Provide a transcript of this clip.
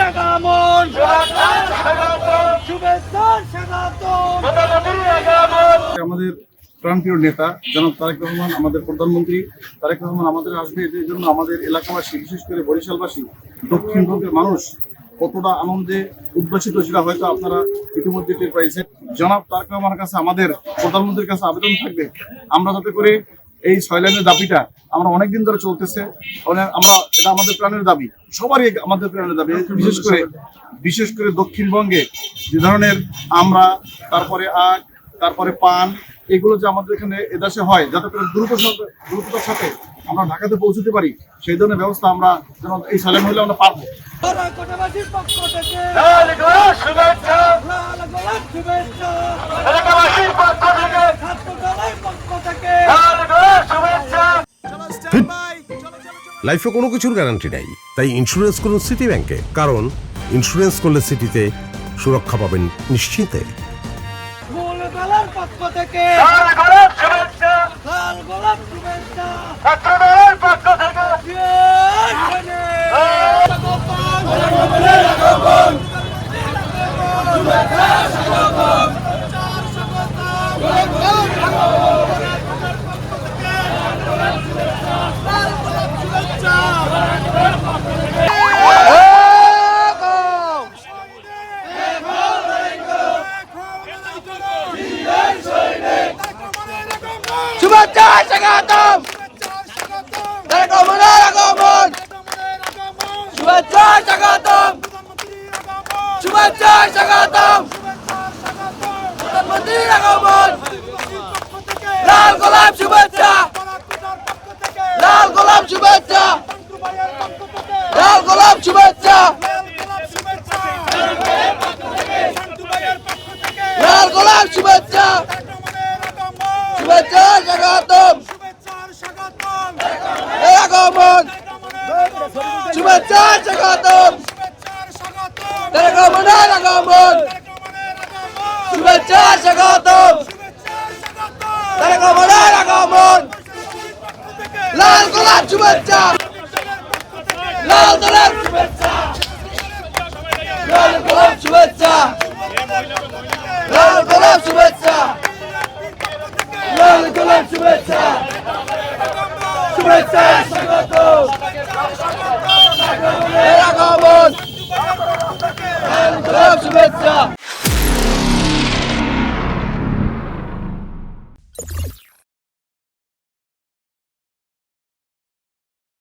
আগমন শুভেচ্ছা স্বাগতম। আমাদের প্রাণপ্রিয় নেতা জনাব তারেক রহমান, আমাদের প্রধানমন্ত্রী তারেক রহমান আমাদের আসবে, এদের জন্য আমাদের এলাকাবাসী, বিশেষ করে বরিশালবাসী, দক্ষিণবঙ্গের মানুষ কতটা আনন্দে উদ্ভাসিত সেটা হয়তো আপনারা ইতিমধ্যে টের পাইছেন। জনাব তারেক রহমানের কাছে আমাদের প্রধানমন্ত্রীর কাছে আবেদন থাকবে, আমরা যাতে করে এই 6 লাইনের দাবিটা আমরা অনেকদিন ধরে চলতেছে, আমরা এটা আমাদের প্রাণের দাবি, সবারই আমাদের প্রাণের দাবি। বিশেষ করে দক্ষিণবঙ্গে যে ধরনের আমরা, তারপরে আখ, তারপরে পান, এগুলো যে আমাদের এখানে এদেশে হয়, যাতে করে দ্রুততার সাথে আমরা ঢাকাতে পৌঁছতে পারি, সেই ধরনের ব্যবস্থা আমরা যেন এই সালেম হলে আমরা পারবো। কোটাবাসীর পক্ষ থেকে লাল গোলাপ শুভেচ্ছা, লাল গোলাপ শুভেচ্ছা, এলাকাবাসীর পক্ষ থেকে ছাত্র দলের পক্ষ থেকে লাল গোলাপ শুভেচ্ছা। লাইফে কোনো কিছুর গ্যারান্টি নাই, তাই ইন্স্যুরেন্স করুন সিটি ব্যাংকে, কারণ ইন্স্যুরেন্স করলে সিটিতে সুরক্ষা পাবেন নিশ্চিন্তে। ফুল দলের পক্ষ থেকে লাল গোলাপ শুভেচ্ছা, লাল গোলাপ শুভেচ্ছা, ছাত্র দলের পক্ষ থেকে শুভেচ্ছা স্বাগতম, তারেক রহমানের আগমন, শুভেচ্ছা স্বাগতম, শুভেচ্ছা স্বাগতম, প্রধানমন্ত্রীর আগমন, লাল গোলাপ শুভেচ্ছা, লাল গোলাপ শুভেচ্ছা, লাল গোলাপ শুভেচ্ছা, লাল গোলাপ শুভেচ্ছা, শুভেচ্ছা স্বাগতম, আগমন, শুভেচ্ছা স্বাগতম, তারেক রহমানের আগমন, শুভেচ্ছা স্বাগতম, তারেক রহমানের আগমন, লাল গোলাপ শুভেচ্ছা, লাল গোলাপ শুভেচ্ছা, লাল গোলাপ শুভেচ্ছা, লাল গোলাপ শুভেচ্ছা, লাল গোলাপ শুভেচ্ছা, শুভেচ্ছা স্বাগতম, আগমন, লাল গোলাপ শুভেচ্ছা।